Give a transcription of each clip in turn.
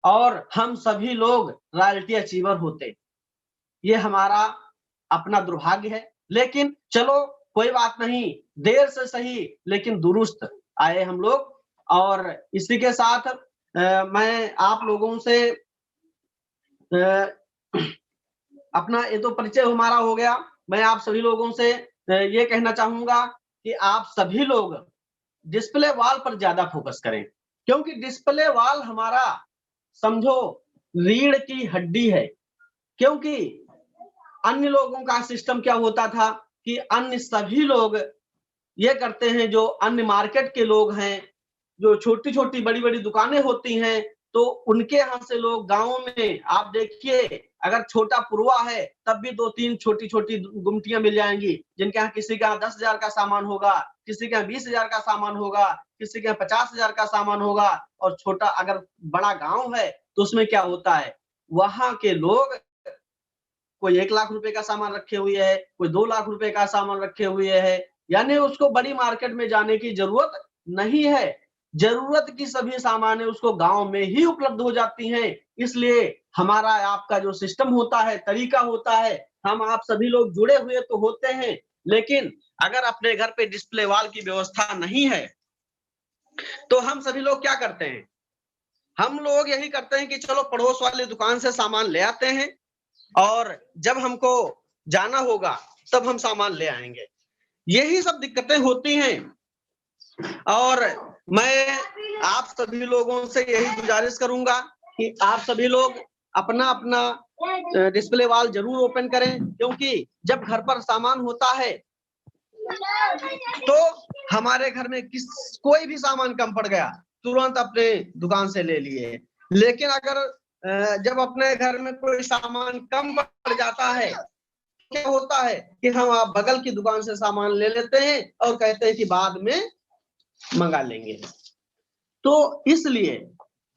और हम सभी लोग रॉयल्टी अचीवर होते। ये हमारा अपना दुर्भाग्य है, लेकिन चलो कोई बात नहीं, देर से सही लेकिन दुरुस्त आए हम लोग। और इसी के साथ मैं आप लोगों से अपना ये तो परिचय हमारा हो गया। मैं आप सभी लोगों से ये कहना चाहूंगा कि आप सभी लोग डिस्प्ले वॉल पर ज्यादा फोकस करें, क्योंकि डिस्प्ले वॉल हमारा समझो रीढ़ की हड्डी है। क्योंकि अन्य लोगों का सिस्टम क्या होता था कि अन्य सभी लोग ये करते हैं, जो अन्य मार्केट के लोग हैं, जो छोटी-छोटी बड़ी-बड़ी दुकानें होती हैं, तो उनके यहाँ से लोग गाँव में आप देखिए, अगर छोटा पुरवा है तब भी 2-3 छोटी-छोटी गुमटियाँ मिल जाएँगी, जिनके यहाँ किसी के यहाँ 10,000 का सामान होगा, किसी के यहाँ 20,000 का सामान होगा, किसी के यहाँ 50,000 का सामान होगा। और छोटा अगर बड़ा गाँव है तो उसमें क्या होता है, वहाँ के लोग कोई 1 लाख रुपए का सामान रखे हुए है, कोई 2 लाख रुपए का सामान रखे हुए है, यानी उसको बड़ी मार्केट में जाने की जरूरत नहीं है। जरूरत की सभी सामानें उसको गाँव में ही उपलब्ध हो जाती हैं। इसलिए हमारा आपका जो सिस्टम होता है, तरीका होता है, हम आप सभी लोग जुड़े हुए तो होते हैं, लेकिन अगर अपने घर पे डिस्प्ले वॉल की व्यवस्था नहीं है, तो हम सभी लोग क्या करते हैं? हम लोग यही करते हैं कि चलो पड़ोस वाली दुकान से सामान ले आते हैं और जब हमको जाना होगा तब हम सामान ले आएंगे। यही सब दिक्कतें होती हैं। और मैं आप सभी लोगों से यही गुजारिश करूंगा कि आप सभी लोग अपना अपना डिस्प्ले वॉल जरूर ओपन करें, क्योंकि जब घर पर सामान होता है तो हमारे घर में कोई भी सामान कम पड़ गया तुरंत अपने दुकान से ले लिए। लेकिन अगर जब अपने घर में कोई सामान कम पड़ जाता है, क्या होता है कि हम आप बगल की दुकान से सामान ले लेते हैं और कहते हैं कि बाद में मंगा लेंगे। तो इसलिए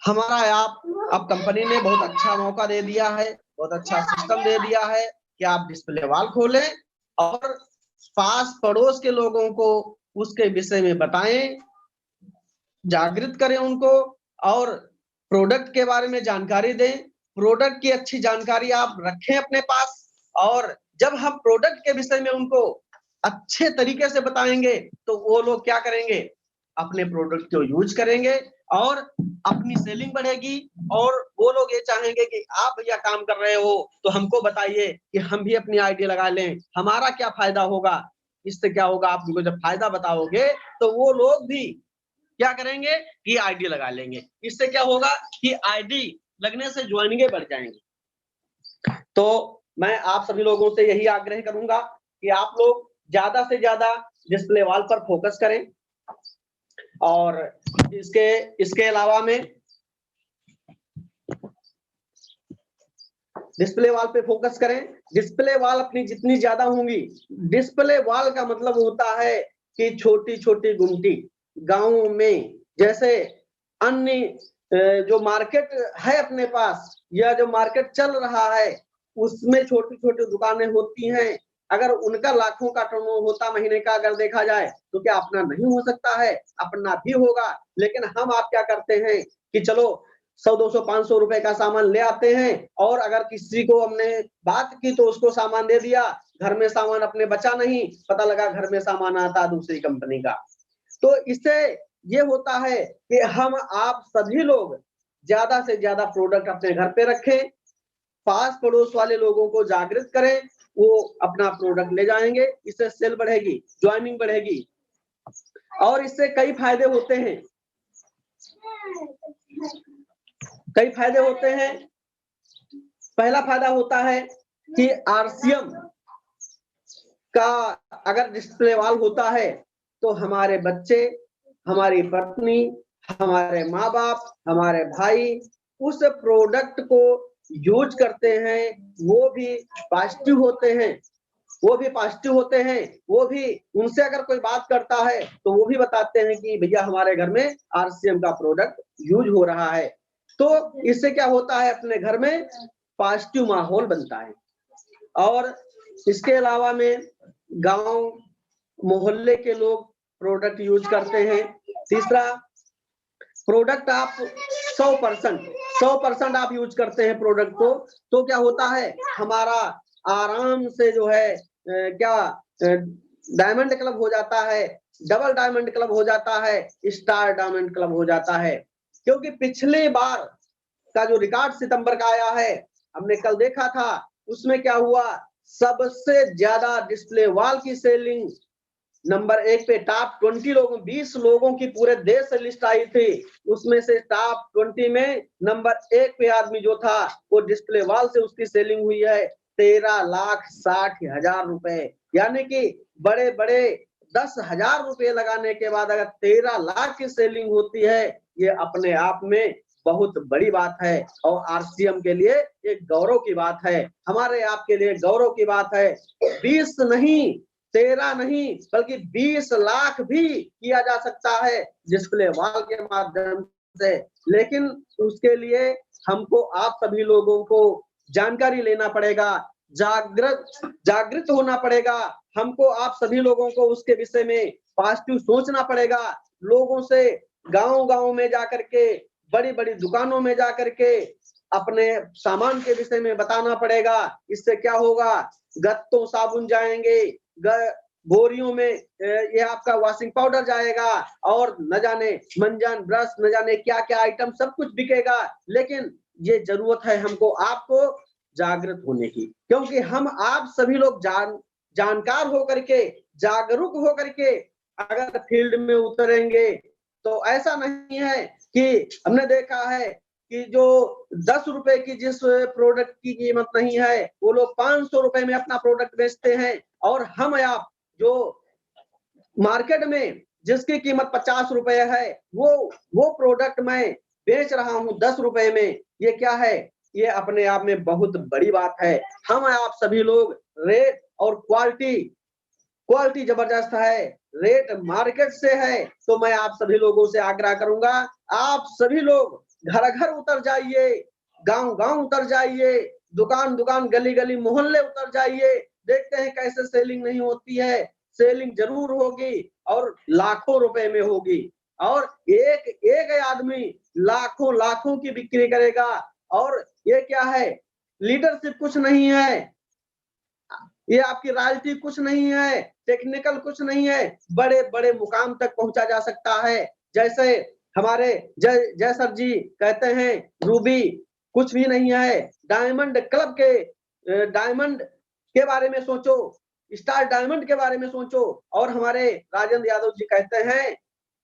हमारा आप अब कंपनी ने बहुत अच्छा मौका दे दिया है, बहुत अच्छा सिस्टम दे दिया है कि आप डिस्प्ले वॉल खोलें और पास पड़ोस के लोगों को उसके विषय में बताएं, जागृत करें उनको और प्रोडक्ट के बारे में जानकारी दें। प्रोडक्ट की अच्छी जानकारी आप रखें अपने पास, और जब हम प्रोडक्ट के विषय में उनको अच्छे तरीके से बताएंगे तो वो लोग क्या करेंगे, अपने प्रोडक्ट को यूज करेंगे और अपनी सेलिंग बढ़ेगी। और वो लोग ये चाहेंगे कि आप भैया काम कर रहे हो तो हमको बताइए कि हम भी अपनी आईडी लगा लें, हमारा क्या फायदा होगा। इससे क्या होगा, आप उनको जब फायदा बताओगे तो वो लोग भी क्या करेंगे कि आईडी लगा लेंगे। इससे क्या होगा कि आईडी लगने से ज्वाइनिंगें बढ़ जाएंगी। तो मैं आप सभी लोगों से यही आग्रह करूंगा कि आप लोग ज्यादा से ज्यादा डिस्प्ले वॉल पर फोकस करें। और इसके अलावा में डिस्प्ले वॉल पे फोकस करें। डिस्प्ले वॉल अपनी जितनी ज्यादा होंगी, डिस्प्ले वॉल का मतलब होता है कि छोटी छोटी गुमटी गांवों में, जैसे अन्य जो मार्केट है अपने पास या जो मार्केट चल रहा है उसमें छोटी छोटी दुकानें होती हैं। अगर उनका लाखों का टर्नओवर होता महीने का, अगर देखा जाए तो क्या अपना नहीं हो सकता है? अपना भी होगा। लेकिन हम आप क्या करते हैं कि चलो 100, 200, 500 रुपए का सामान ले आते हैं और अगर किसी को हमने बात की तो उसको सामान दे दिया, घर में सामान अपने बचा नहीं, पता लगा घर में सामान आता दूसरी कंपनी का। तो इससे ये होता है कि हम आप सभी लोग ज्यादा से ज्यादा प्रोडक्ट अपने घर पे रखें, पास पड़ोस वाले लोगों को जागृत करें, वो अपना प्रोडक्ट ले जाएंगे, इससे सेल बढ़ेगी, ज्वाइनिंग बढ़ेगी और इससे कई फायदे होते हैं। कई फायदे होते हैं। पहला फायदा होता है कि आरसीएम का अगर डिस्प्ले वॉल होता है तो हमारे बच्चे, हमारी पत्नी, हमारे माँ बाप, हमारे भाई उस प्रोडक्ट को यूज करते हैं, वो भी पॉजिटिव होते हैं। वो भी पॉजिटिव होते हैं। वो भी उनसे अगर कोई बात करता है तो वो भी बताते हैं कि भैया हमारे घर में आरसीएम का प्रोडक्ट यूज हो रहा है। तो इससे क्या होता है, अपने घर में पॉजिटिव माहौल बनता है। और इसके अलावा में गांव मोहल्ले के लोग प्रोडक्ट यूज करते हैं। तीसरा, प्रोडक्ट आप 100% आप यूज करते हैं प्रोडक्ट को, तो क्या होता है, हमारा आराम से जो है क्या डायमंड क्लब हो जाता है, डबल डायमंड क्लब हो जाता है, स्टार डायमंड क्लब हो जाता है। क्योंकि पिछली बार का जो रिकॉर्ड सितंबर का आया है, हमने कल देखा था, उसमें क्या हुआ, सबसे ज्यादा डिस्प्ले वॉल की सेलिंग नंबर 1 पे टॉप 20 लोगों 20 लोगों की पूरे देश से लिस्ट आई थी, उसमें से टॉप 20 में नंबर 1 पे आदमी जो था वो डिस्प्ले वॉल से उसकी सेलिंग हुई है 13,60,000 रुपए। यानी कि बड़े बड़े 10,000 रुपए लगाने के बाद अगर 13 लाख की सेलिंग होती है, ये अपने आप में बहुत बड़ी बात है और आरसीएम के लिए एक गौरव की बात है, हमारे आपके लिए गौरव की बात है। 20 नहीं, 13 नहीं, बल्कि 20 लाख भी किया जा सकता है डिस्प्ले वॉल के माध्यम से। लेकिन उसके लिए हमको आप सभी लोगों को जानकारी लेना पड़ेगा, जागृत होना पड़ेगा, हमको आप सभी लोगों को उसके विषय में पॉजिटिव सोचना पड़ेगा, लोगों से गांव-गांव में जाकर के, बड़ी-बड़ी दुकानों में जाकर के अपने सामान के विषय में बताना पड़ेगा। इससे क्या होगा, गत्तों साबुन जाएंगे, बोरियों में ये आपका वॉशिंग पाउडर जाएगा और न जाने मंजन, ब्रश, न जाने क्या क्या आइटम सब कुछ बिकेगा। लेकिन ये जरूरत है हमको आपको जागृत होने की, क्योंकि हम आप सभी लोग जानकार होकर के, जागरूक होकर के अगर फील्ड में उतरेंगे, तो ऐसा नहीं है कि हमने देखा है कि जो 10 रुपए की जिस प्रोडक्ट की कीमत नहीं है, वो लोग 500 रुपए में अपना प्रोडक्ट बेचते हैं, और हम आप जो मार्केट में जिसकी कीमत 50 रुपए है, वो प्रोडक्ट मैं बेच रहा हूं 10 रुपए में। ये क्या है, ये अपने आप में बहुत बड़ी बात है। हम आप सभी लोग रेट और क्वालिटी जबरदस्त है, रेट मार्केट से है, तो मैं आप सभी लोगों से आग्रह करूंगा, आप सभी लोग घर घर उतर जाइए, गांव गांव उतर जाइए, दुकान दुकान, गली गली, मोहल्ले उतर जाइए, देखते हैं कैसे सेलिंग नहीं होती है। सेलिंग जरूर होगी और लाखों रुपए में होगी, और एक एक आदमी लाखों लाखों की बिक्री करेगा। और ये क्या है, लीडरशिप कुछ नहीं है, ये आपकी राजनीति कुछ नहीं है, टेक्निकल कुछ नहीं है, बड़े बड़े मुकाम तक पहुंचा जा सकता है। जैसे हमारे जय सर जी कहते हैं, रूबी कुछ भी नहीं है, डायमंड क्लब के डायमंड के बारे में सोचो, स्टार डायमंड के बारे में सोचो। और हमारे राजेंद्र यादव जी कहते हैं,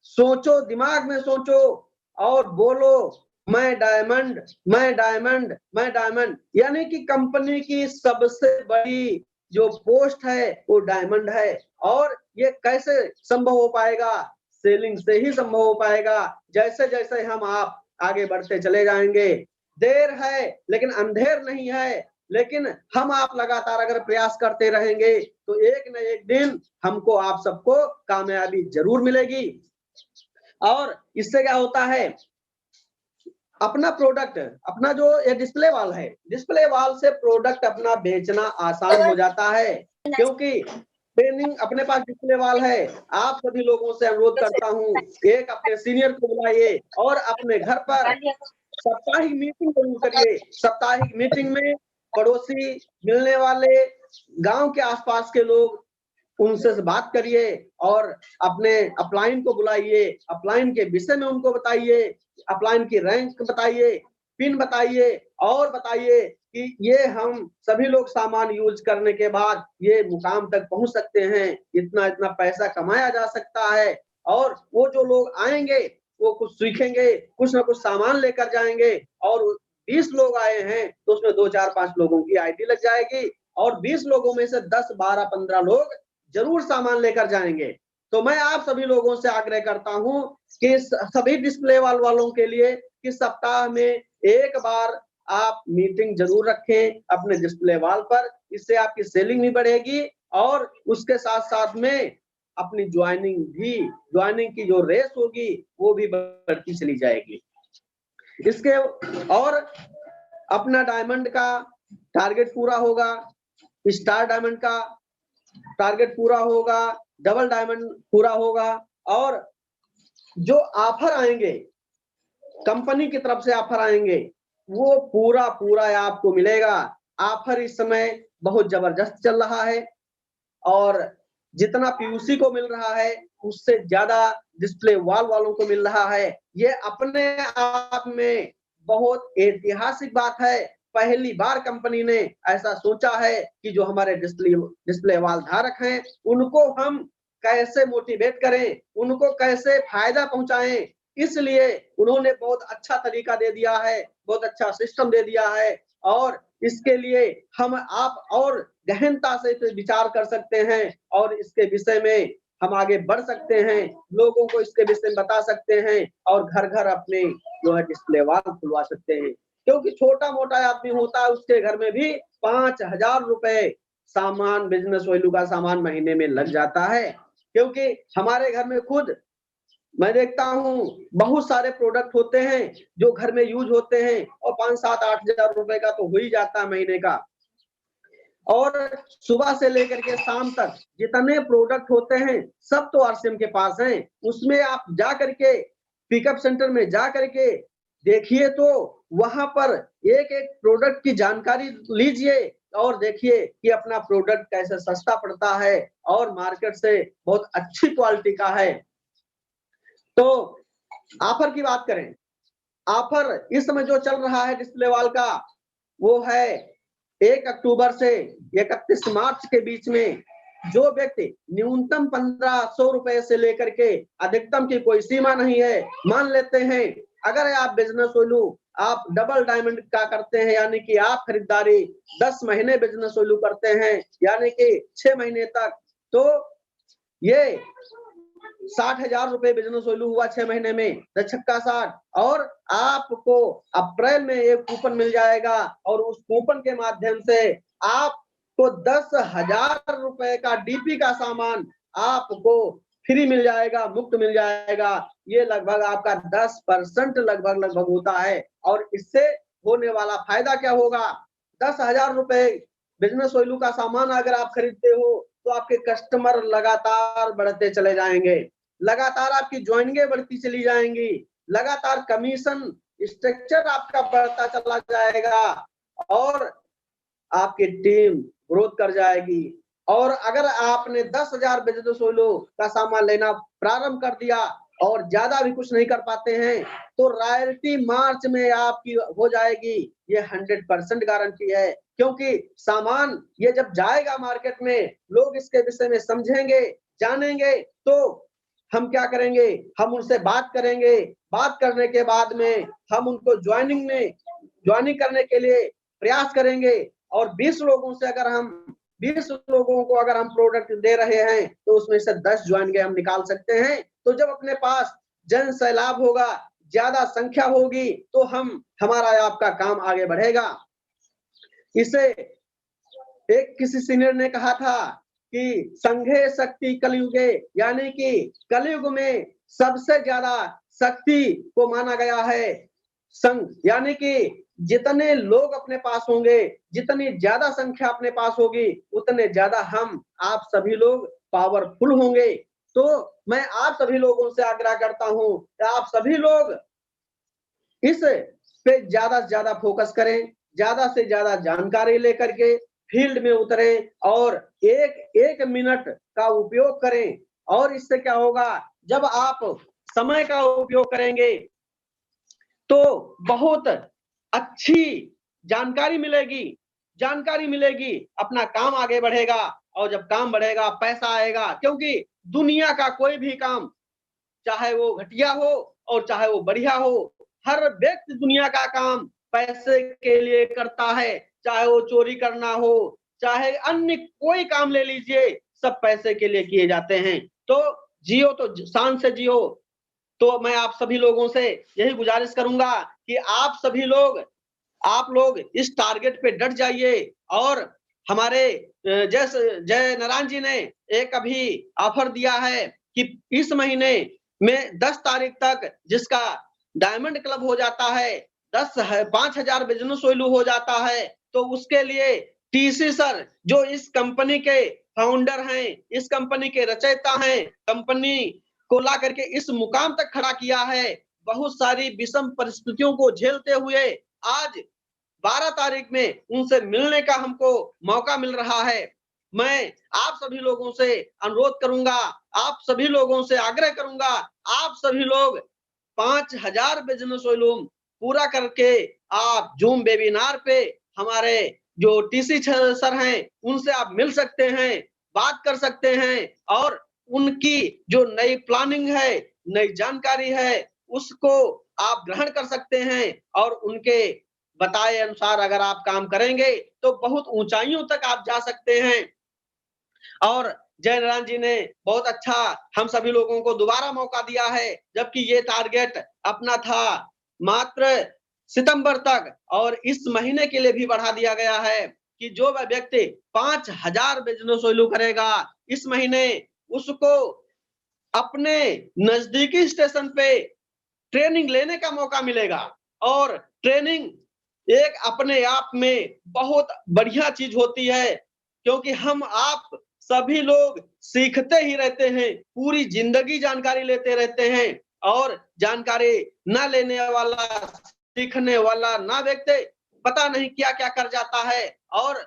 सोचो, दिमाग में सोचो और बोलो, मैं डायमंड, मैं डायमंड, मैं डायमंड। यानी कि कंपनी की सबसे बड़ी जो पोस्ट है वो डायमंड है। और ये कैसे संभव हो पाएगा, सेलिंग से ही संभव हो पाएगा। जैसे जैसे हम आप आगे बढ़ते चले जाएंगे, देर है लेकिन अंधेर नहीं है, लेकिन हम आप लगातार अगर प्रयास करते रहेंगे, तो एक न एक दिन हमको आप सबको कामयाबी जरूर मिलेगी। और इससे क्या होता है, अपना प्रोडक्ट, अपना जो ये डिस्प्ले वॉल है, डिस्प्ले वॉल से प्रोडक्ट अपना बेचना आसान हो जाता है, क्योंकि ट्रेनिंग अपने पास डिस्प्ले वॉल है। आप सभी लोगों से अनुरोध करता हूँ, एक अपने सीनियर को बुलाइए और अपने घर पर साप्ताहिक मीटिंग जरूर करिए। साप्ताहिक मीटिंग में पड़ोसी, मिलने वाले, गांव के आसपास के लोग, उनसे बात करिए और अपने अपलाइन को बुलाइए, अपलाइन के विषय में उनको बताइए, अपलाइन की रैंक बताइए, पिन बताइए, और बताइए कि ये हम सभी लोग सामान यूज करने के बाद ये मुकाम तक पहुंच सकते हैं, इतना इतना पैसा कमाया जा सकता है। और वो जो लोग आएंगे वो कुछ सीखेंगे, कुछ ना कुछ सामान लेकर जाएंगे, और 20 लोग आए हैं तो उसमें 2 4 5 लोगों की आईडी लग जाएगी, और 20 लोगों में से 10 12 15 लोग जरूर सामान लेकर जाएंगे। तो मैं आप सभी लोगों से आग्रह करता हूं कि सभी डिस्प्ले वालों के लिए कि सप्ताह में एक बार आप मीटिंग जरूर रखें अपने डिस्प्ले वॉल पर, इससे आपकी सेलिंग भी बढ़ेगी और उसके साथ साथ में अपनी ज्वाइनिंग की जो रेस होगी वो भी बढ़ती चली जाएगी। इसके और अपना डायमंड का टारगेट पूरा होगा, स्टार डायमंड का टारगेट पूरा होगा, डबल डायमंड पूरा होगा, और जो ऑफर आएंगे कंपनी की तरफ से ऑफर आएंगे, वो पूरा पूरा आपको मिलेगा। ऑफर इस समय बहुत जबरदस्त चल रहा है और जितना पीयूसी को मिल रहा है उससे ज्यादा डिस्प्ले वॉल वालों को मिल रहा है। ये अपने आप में बहुत ऐतिहासिक बात है। पहली बार कंपनी ने ऐसा सोचा है कि जो हमारे डिस्प्ले वॉल धारक हैं उनको हम कैसे मोटिवेट करें, उनको कैसे फायदा पहुंचाएं। इसलिए उन्होंने बहुत अच्छा तरीका दे दिया है, बहुत अच्छा सिस्टम दे दिया है और इसके लिए हम आप और गहनता से इस विचार कर सकते हैं और इसके विषय में हम आगे बढ़ सकते हैं, लोगों को इसके विषय में बता सकते हैं और घर-घर अपने जो है डिस्प्ले वॉल खुलवा सकते हैं। क्योंकि छोटा-मोटा आदमी होता है उसके घर में भी 5,000 रुपए सामान बिज़नेस वैल्यू का सामान महीने में लग जाता है। क्योंकि हमारे घर में खुद मैं देखता हूँ बहुत सारे प्रोडक्ट होते हैं जो घर में यूज होते हैं और 5, 7, 8,000 रुपए का तो हो ही जाता है महीने का। और सुबह से लेकर के शाम तक जितने प्रोडक्ट होते हैं सब तो आरसीएम के पास हैं। उसमें आप जा करके पिकअप सेंटर में जा करके देखिए तो वहां पर एक-एक प्रोडक्ट की जानकारी लीजिए और देखिए कि अपना प्रोडक्ट कैसे सस्ता पड़ता है और मार्केट से बहुत अच्छी क्वालिटी का है। तो ऑफर की बात करें, ऑफर इस समय जो चल रहा है डिस्प्ले वॉल का वो है 1 अक्टूबर से 31 मार्च के बीच में जो व्यक्ति न्यूनतम 1,500 रुपए से लेकर के अधिकतम की कोई सीमा नहीं है। मान लेते हैं अगर आप बिजनेस वैल्यू आप डबल डायमंड का करते हैं यानी कि आप खरीदारी 10 महीने बिजनेस वैल्यू करते हैं यानी कि 6 महीने तक, तो ये 60,000 रुपए बिजनेस वैल्यू हुआ 6 महीने में, 10 छक्का 60 और आपको अप्रैल में एक कूपन मिल जाएगा और उस कूपन के माध्यम से आपको 10,000 रुपए का डीपी का सामान आपको फ्री मिल जाएगा, मुफ्त मिल जाएगा। ये लगभग आपका 10% लगभग होता है और इससे होने वाला फायदा क्या होगा? 10,000 रुपए बिजनेस वैल्यू का सामान अगर आप खरीदते हो तो आपके कस्टमर लगातार बढ़ते चले जाएंगे, लगातार आपकी ज्वाइनिंगें बढ़ती चली जाएंगी, लगातार कमीशन स्ट्रक्चर आपका बढ़ता चला जाएगा और आपकी टीम ग्रोथ कर जाएगी। और अगर आपने 10,000 बिजनेस वैल्यू का सामान लेना प्रारंभ कर दिया और ज्यादा भी कुछ नहीं कर पाते हैं तो रॉयल्टी मार्च में आपकी हो जाएगी। ये 100% गारंटी है क्योंकि सामान ये जब जाएगा मार्केट में लोग इसके विषय में समझेंगे, जानेंगे तो हम क्या करेंगे, हम उनसे बात करेंगे, बात करने के बाद में हम उनको ज्वाइनिंग करने के लिए प्रयास करेंगे और 20 लोगों से अगर हम 20 लोगों को अगर हम प्रोडक्ट दे रहे हैं तो उसमें से 10 ज्वाइनिंग हम निकाल सकते हैं। तो जब अपने पास जन सैलाब होगा, ज्यादा संख्या होगी तो हमारा आपका काम आगे बढ़ेगा। इसे एक किसी सीनियर ने कहा था कि संघे शक्ति कलयुगे यानी कि कलयुग में सबसे ज्यादा शक्ति को माना गया है संघ, यानी कि जितने लोग अपने पास होंगे, जितनी ज्यादा संख्या अपने पास होगी उतने ज्यादा हम आप सभी लोग पावरफुल होंगे। तो मैं आप सभी लोगों से आग्रह करता हूं कि आप सभी लोग इस पे ज्यादा से ज्यादा फोकस करें, ज्यादा से ज्यादा जानकारी लेकर के फील्ड में उतरें और एक मिनट का उपयोग करें। और इससे क्या होगा, जब आप समय का उपयोग करेंगे तो बहुत अच्छी जानकारी मिलेगी, अपना काम आगे बढ़ेगा और जब काम बढ़ेगा पैसा आएगा क्योंकि दुनिया का कोई भी काम चाहे वो घटिया हो और चाहे वो बढ़िया हो, हर व्यक्ति दुनिया का काम पैसे के लिए करता है, चाहे वो चोरी करना हो, चाहे अन्य कोई काम ले लीजिए, सब पैसे के लिए किए जाते हैं। तो जियो तो शान से जियो। तो मैं आप सभी लोगों से यही गुजारिश करूंगा कि आप लोग इस टारगेट पे डट जाइए और हमारे जय नारायण जी ने एक अभी ऑफर दिया है कि इस महीने में 10 तारीख तक जिसका डायमंड क्लब हो जाता है, 5,000 बिजनेस वैल्यू हो जाता है, तो उसके लिए टीसी सर जो इस कंपनी के फाउंडर हैं, इस कंपनी के रचयिता हैं, कंपनी को ला करके इस मुकाम तक खड़ा किया है, बहुत सारी विषम परिस्थितियों को झेलते हुए आज 12 तारीख में उनसे मिलने का हमको मौका मिल रहा है। मैं आप सभी लोगों से अनुरोध करूंगा, आप सभी लोगों से आग्रह करूंगा, आप सभी लोग 5000 बिजनेस वॉल्यूम पूरा करके आप जूम वेबिनार पे हमारे जो टीसी सर हैं उनसे आप मिल सकते हैं, बात कर सकते हैं और उनकी जो नई प्लानिंग है, नई जानकारी है, उसको आप ग्रहण कर सकते हैं और उनके बताए अनुसार अगर आप काम करेंगे तो बहुत ऊंचाइयों तक आप जा सकते हैं। और जय नारायण जी ने बहुत अच्छा हम सभी लोगों को दोबारा मौका दिया है, जबकि ये टारगेट अपना था मात्र सितंबर तक और इस महीने के लिए भी बढ़ा दिया गया है कि जो वह व्यक्ति 5000 बिजनेस वैल्यू करेगा इस महीने, उसको अपने नजदीकी स्टेशन पे ट्रेनिंग लेने का मौका मिलेगा। और ट्रेनिंग एक अपने आप में बहुत बढ़िया चीज होती है, क्योंकि हम आप सभी लोग सीखते ही रहते हैं, पूरी जिंदगी जानकारी लेते रहते हैं और जानकारी न लेने वाला, सीखने वाला ना व्यक्ति पता नहीं क्या क्या कर जाता है। और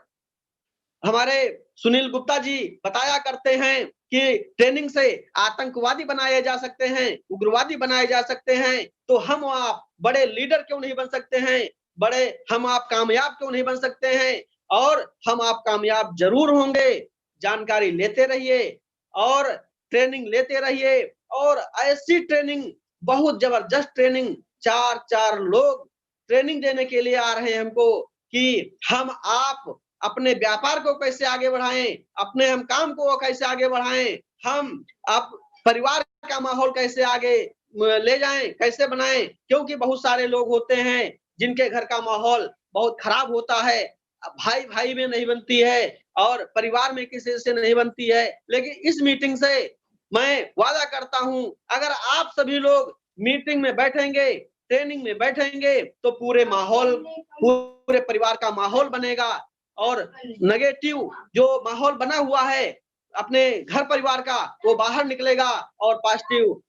हमारे सुनील गुप्ता जी बताया करते हैं कि ट्रेनिंग से आतंकवादी बनाए जा सकते हैं, उग्रवादी बनाए जा सकते हैं, तो हम आप बड़े लीडर क्यों नहीं बन सकते हैं, बड़े हम आप कामयाब क्यों नहीं बन सकते हैं। और हम आप कामयाब जरूर होंगे। जानकारी लेते रहिए और ट्रेनिंग लेते रहिए और ऐसी ट्रेनिंग, बहुत जबरदस्त ट्रेनिंग, चार चार लोग ट्रेनिंग देने के लिए आ रहे हैं हमको कि हम आप अपने व्यापार को कैसे आगे बढ़ाएं, अपने हम काम को कैसे आगे बढ़ाएं, हम आप परिवार का माहौल कैसे आगे ले जाएं, कैसे बनाएं, क्योंकि बहुत सारे लोग होते हैं जिनके घर का माहौल बहुत खराब होता है, भाई भाई में नहीं बनती है और परिवार में किसी से नहीं बनती है। लेकिन इस मीटिंग से मैं वादा करता हूं, अगर आप सभी लोग मीटिंग में बैठेंगे, ट्रेनिंग में बैठेंगे, तो पूरे माहौल, पूरे परिवार का माहौल बनेगा और नेगेटिव जो माहौल बना हुआ है अपने घर परिवार का, वो बाहर निकलेगा और पॉजिटिव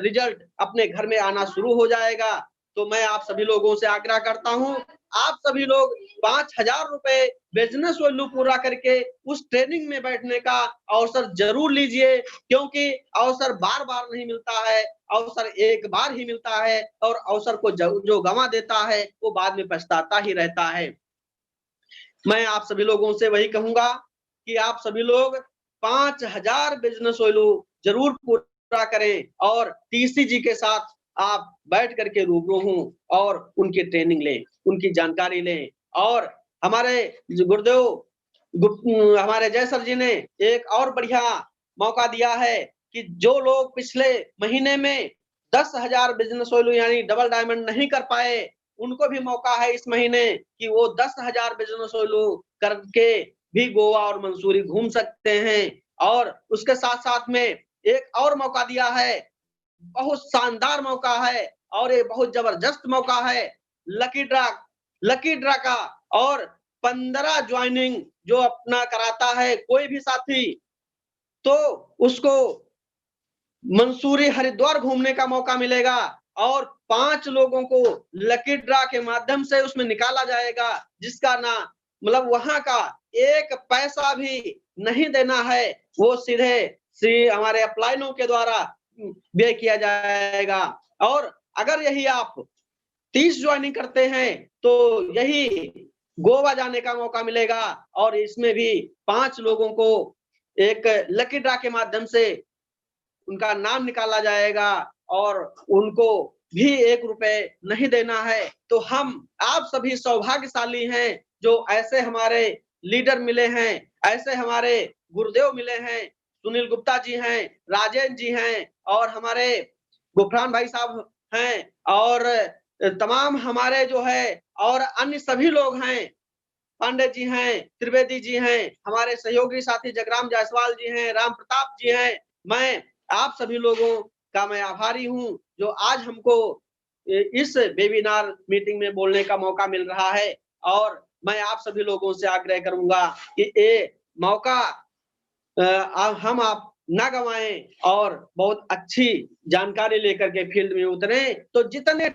रिजल्ट अपने घर में आना शुरू हो जाएगा। तो मैं आप सभी लोगों से आग्रह करता हूं, आप सभी लोग 5000 रुपए बिजनेस वैल्यू पूरा करके उस ट्रेनिंग में बैठने का अवसर जरूर लीजिए, क्योंकि अवसर बार बार नहीं मिलता है, अवसर एक बार ही मिलता है और अवसर को जो गंवा देता है वो बाद में पछताता ही रहता है। मैं आप सभी लोगों से वही कहूंगा कि आप सभी लोग 5000 बिजनेस वैल्यू जरूर पूरा करें और टीसी जी के साथ आप बैठ करके रूबरू हों और उनकी ट्रेनिंग लें, उनकी जानकारी लें। और हमारे गुरुदेव हमारे जय सर जी ने एक और बढ़िया मौका दिया है कि जो लोग पिछले महीने में 10,000 बिजनेस वैल्यू यानी डबल डायमंड नहीं कर पाए, उनको भी मौका है इस महीने कि वो 10,000 बिजनेस वैल्यू करके भी गोवा और मंसूरी घूम सकते हैं। और उसके साथ साथ में एक और मौका दिया है, बहुत शानदार मौका है और ये बहुत जबरदस्त मौका है, लकी ड्रा, लकी ड्रा का। और 15 ज्वाइनिंग जो अपना कराता है कोई भी साथी, तो उसको मंसूरी हरिद्वार घूमने का मौका मिलेगा और 5 लोगों को लकी ड्रा के माध्यम से उसमें निकाला जाएगा, जिसका ना मतलब वहां का एक पैसा भी नहीं देना है, वो सीधे हमारे अपलाइनों के द्वारा व्यय किया जाएगा। और अगर यही आप 30 ज्वाइनिंग करते हैं तो यही गोवा जाने का मौका मिलेगा और इसमें भी 5 लोगों को एक लकी ड्रा के माध्यम से उनका नाम निकाला जाएगा और उनको भी 1 रुपए नहीं देना है। तो हम आप सभी सौभाग्यशाली हैं जो ऐसे हमारे लीडर मिले हैं, ऐसे हमारे गुरुदेव मिले हैं, सुनील गुप्ता जी हैं, राजेश जी हैं और हमारे गुफरान भाई साहब हैं और तमाम हमारे जो है और अन्य सभी लोग हैं, पांडे जी हैं, त्रिवेदी जी हैं, हमारे सहयोगी साथी जगराम जायसवाल जी हैं, राम प्रताप जी हैं। मैं आप सभी लोगों का मैं आभारी हूं जो आज हमको इस वेबिनार मीटिंग में बोलने का मौका मिल रहा है। और मैं आप सभी लोगों से आग्रह करूंगा कि ये मौका हम आप ना गंवाएं और बहुत अच्छी जानकारी लेकर के फील्ड में उतरे, तो जितने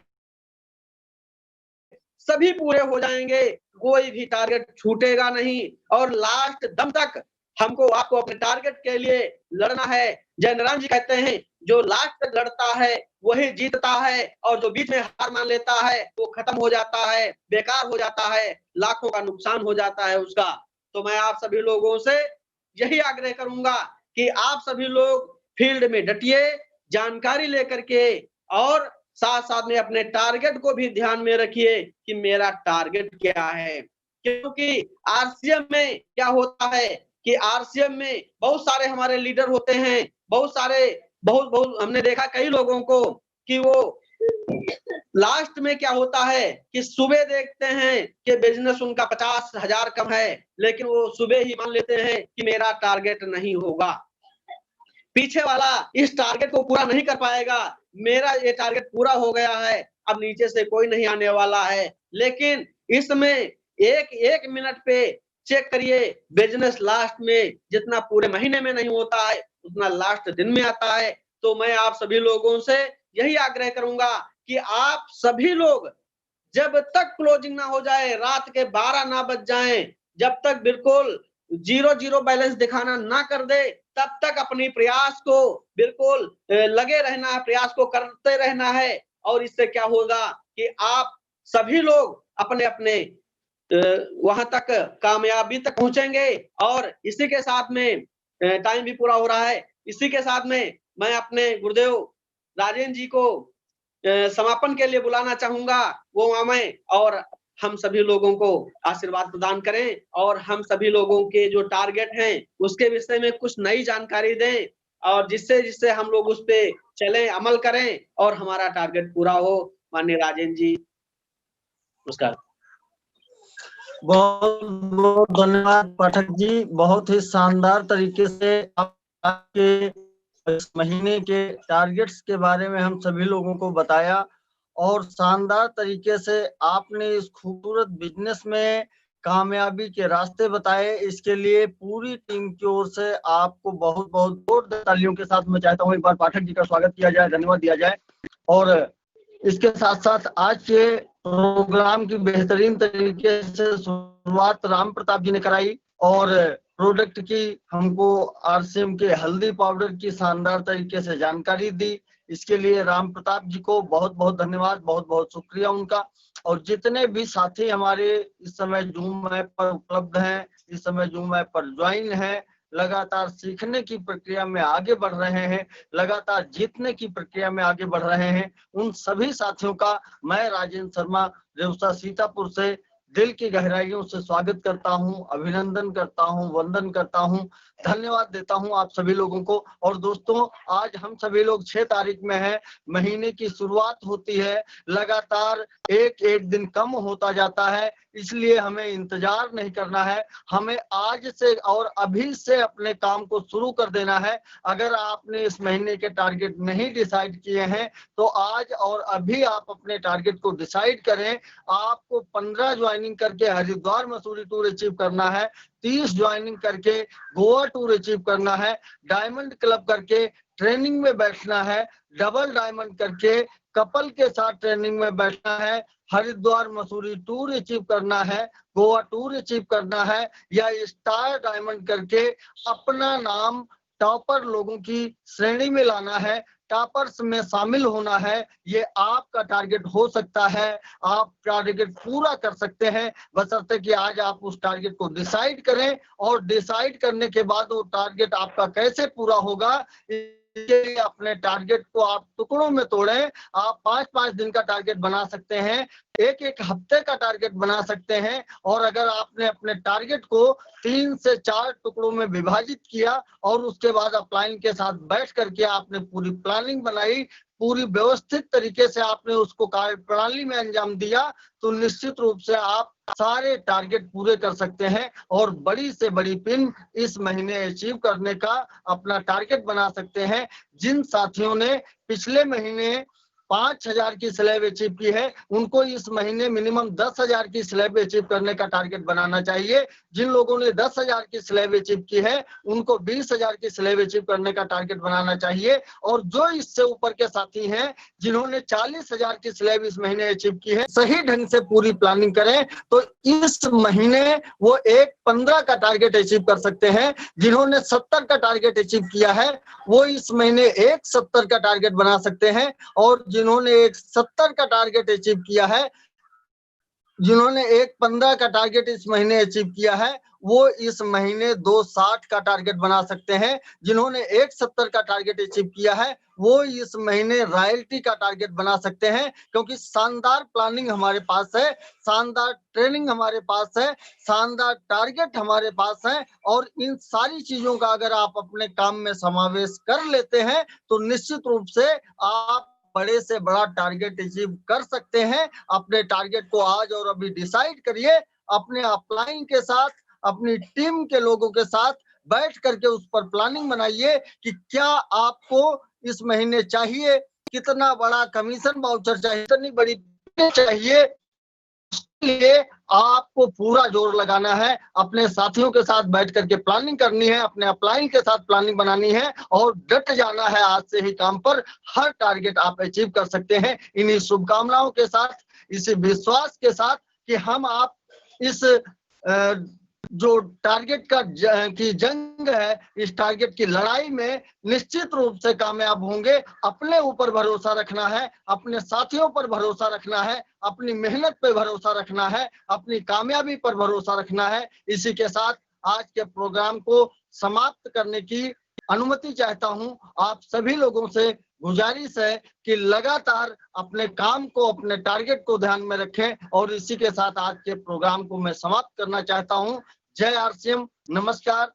सभी पूरे हो जाएंगे, कोई भी टारगेट छूटेगा नहीं और लास्ट दम तक हमको आपको अपने टारगेट के लिए लड़ना है। जय नारायण जी कहते हैं, जो लास्ट तक लड़ता है वही जीतता है और जो बीच में हार मान लेता है वो खत्म हो जाता है, बेकार हो जाता है, लाखों का नुकसान हो जाता है उसका। तो मैं आप सभी लोगों से यही आग्रह करूंगा कि आप सभी लोग फील्ड में डटिए, जानकारी लेकर के और साथ-साथ में अपने टारगेट को भी ध्यान में रखिए कि मेरा टारगेट क्या है। क्योंकि आरसीएम में क्या होता है कि आरसीएम में बहुत सारे हमारे लीडर होते हैं, बहुत हमने देखा कई लोगों को कि वो लास्ट में क्या होता है कि सुबह देखते हैं कि बिज़नेस उनका 50,000 कम है, लेकिन वो सुबह ही मान लेते हैं कि मेरा टारगेट नहीं होगा। पीछे वाला इस टारगेट को पूरा नहीं कर पाएगा, मेरा ये टारगेट पूरा हो गया है, अब नीचे से कोई नहीं आने वाला है। लेकिन इसमें एक मिनट पे चेक करिए, बिज़नेस लास्ट में जितना पूरे महीने में नहीं होता है, उतना लास्ट दिन में आता है। तो मैं आप सभी लोगों से यही आग्रह करूँगा कि आप सभी लोग जब तक क्लोजिंग ना हो जाए, रात के 12 ना बज जाएँ, जब तक बिल्कुल 0-0 बैलेंस दिखाना ना कर दे, तब तक अपनी प्रयास को बिल्कुल लगे रहना है, प्रयास को करते रहना है और इससे क्या होगा कि आप सभी लोग अपने-अपने वहाँ तक कामयाबी तक पहुँचेंगे और इसी के साथ में टाइम भी पूरा हो रहा है। इसी के साथ में मैं अपने गुरुदेव राजेंद्र जी को समापन के लिए बुलाना चाहूँगा, वो आवें और हम सभी लोगों को आशीर्वाद प्रदान करें और हम सभी लोगों के जो टारगेट हैं, उसके विषय में कुछ नई जानकारी दें और जिससे हम लोग उस पे चलें, अमल करें और हमारा टारगेट पूरा हो। माननीय राजेंद्र जी, नमस्कार। बहुत-बहुत धन्यवाद पाठक जी। बहुत ही शानदार तरीके से आपके इस महीने के टारगेट्स के बारे में हम सभी लोगों को बताया और शानदार तरीके से आपने इस खूबसूरत बिजनेस में कामयाबी के रास्ते बताए। इसके लिए पूरी टीम की ओर से आपको बहुत-बहुत जोरदार तालियों के साथ मैं चाहता हूँ एक बार पाठक जी का स्वागत किया जाए, धन्यवाद दिया जाए। और इसके साथ-साथ आज के प्रोग्राम की बेहतरीन तरीके से शुरुआत राम प्रताप जी ने कराई और प्रोडक्ट की हमको आरसीएम के हल्दी पाउडर की शानदार तरीके से जानकारी दी। इसके लिए राम प्रताप जी को बहुत-बहुत धन्यवाद, बहुत-बहुत शुक्रिया उनका। और जितने भी साथी हमारे इस समय जूम ऐप पर उपलब्ध हैं, इस समय जूम ऐप पर ज्वाइन हैं, लगातार सीखने की प्रक्रिया में आगे बढ़ रहे हैं, लगातार जीतने की प्रक्रिया में आगे बढ़ रहे हैं, उन सभी साथियों का मैं राजेंद्र शर्मा रेवसा सीतापुर से दिल की गहराइयों से स्वागत करता हूं, अभिनंदन करता हूं, वंदन करता हूं, धन्यवाद देता हूं आप सभी लोगों को। और दोस्तों, आज हम सभी लोग 6 तारीख में हैं, महीने की शुरुआत होती है, लगातार एक दिन कम होता जाता है, इसलिए हमें इंतजार नहीं करना है, हमें आज से और अभी से अपने काम को शुरू कर देना है। अगर आपने इस महीने के टारगेट नहीं डिसाइड किए हैं तो आज और अभी आप अपने टारगेट को डिसाइड करें। आपको 15 ज्वाइनिंग करके हरिद्वार मसूरी टूर अचीव करना है, 30 ज्वाइनिंग करके गोवा टूर अचीव करना है, डायमंड क्लब करके ट्रेनिंग में बैठना है, डबल डायमंड करके कपल के साथ ट्रेनिंग में बैठना है, हरिद्वार मसूरी टूर अचीव करना है, गोवा टूर अचीव करना है, या स्टार डायमंड करके अपना नाम टॉपर लोगों की श्रेणी में लाना है, टॉपर्स में शामिल होना है। ये आपका टारगेट हो सकता है, आप टारगेट पूरा कर सकते हैं, बशर्ते कि आज आप उस टारगेट को डिसाइड करें और डिसाइड करने के बाद वो टारगेट आपका कैसे पूरा होगा, इसके लिए अपने टारगेट को आप टुकड़ों में तोड़ें। आप 5-5 दिन का टारगेट बना सकते हैं, एक हफ्ते का टारगेट बना सकते हैं, और अगर आपने अपने टारगेट को 3 से 4 टुकड़ों में विभाजित किया और उसके बाद अपलाइन के साथ बैठ करके आपने पूरी प्लानिंग बनाई, पूरी व्यवस्थित तरीके से आपने उसको कार्य प्रणाली में अंजाम दिया, तो निश्चित रूप से आप सारे टारगेट पूरे कर सकते हैं और बड़ी से बड़ी पिन इस महीने अचीव करने का अपना टारगेट बना सकते हैं। जिन साथियों ने पिछले महीने 5,000 की स्लैब अचीव की है उनको इस महीने मिनिमम 10,000 की स्लैब अचीव करने का टारगेट बनाना चाहिए। जिन लोगों ने 10,000 की स्लैब अचीव की है उनको 20,000 की स्लैब अचीव करने का टारगेट बनाना चाहिए। और जो इससे ऊपर के साथी हैं जिन्होंने 40,000 की स्लैब इस महीने अचीव की है, सही ढंग से पूरी प्लानिंग करें तो इस महीने वो 1,15 का टारगेट अचीव कर सकते हैं। जिन्होंने 70 का टारगेट अचीव किया है वो इस महीने 1,70 का टारगेट बना सकते हैं। और जिन्होंने 1,70 का टारगेट अचीव किया है, जिन्होंने 1,15 का टारगेट इस महीने अचीव किया है वो इस महीने 2,60 का टारगेट बना सकते हैं। जिन्होंने 1,70 का टारगेट अचीव किया है वो इस महीने रॉयल्टी का टारगेट बना सकते हैं। क्योंकि शानदार प्लानिंग हमारे पास है, शानदार ट्रेनिंग हमारे पास है, शानदार टारगेट हमारे पास है। और इन सारी चीजों का अगर आप अपने काम में समावेश कर लेते हैं तो निश्चित रूप से आप बड़े से बड़ा टारगेट अचीव कर सकते हैं। अपने टारगेट को आज और अभी डिसाइड करिए, अपने अपलाइन के साथ, अपनी टीम के लोगों के साथ बैठ करके उस पर प्लानिंग बनाइए कि क्या आपको इस महीने चाहिए, कितना बड़ा कमीशन वाउचर चाहिए, कितनी बड़ी चाहिए। लिए आपको पूरा जोर लगाना है, अपने साथियों के साथ बैठ करके प्लानिंग करनी है, अपने अपलाइन के साथ प्लानिंग बनानी है और डट जाना है आज से ही काम पर। हर टारगेट आप अचीव कर सकते हैं। इन्हीं शुभकामनाओं के साथ, इसी विश्वास के साथ कि हम आप इस जो टारगेट की जंग है, इस टारगेट की लड़ाई में निश्चित रूप से कामयाब होंगे। अपने ऊपर भरोसा रखना है, अपने साथियों पर भरोसा रखना है, अपनी मेहनत पे भरोसा रखना है, अपनी कामयाबी पर भरोसा रखना है। इसी के साथ आज के प्रोग्राम को समाप्त करने की अनुमति चाहता हूं। आप सभी लोगों से गुजारिश है कि लगातार अपने काम को, अपने टारगेट को ध्यान में रखें। और इसी के साथ आज के प्रोग्राम को मैं समाप्त करना चाहता हूं। जय आरसीएम, नमस्कार।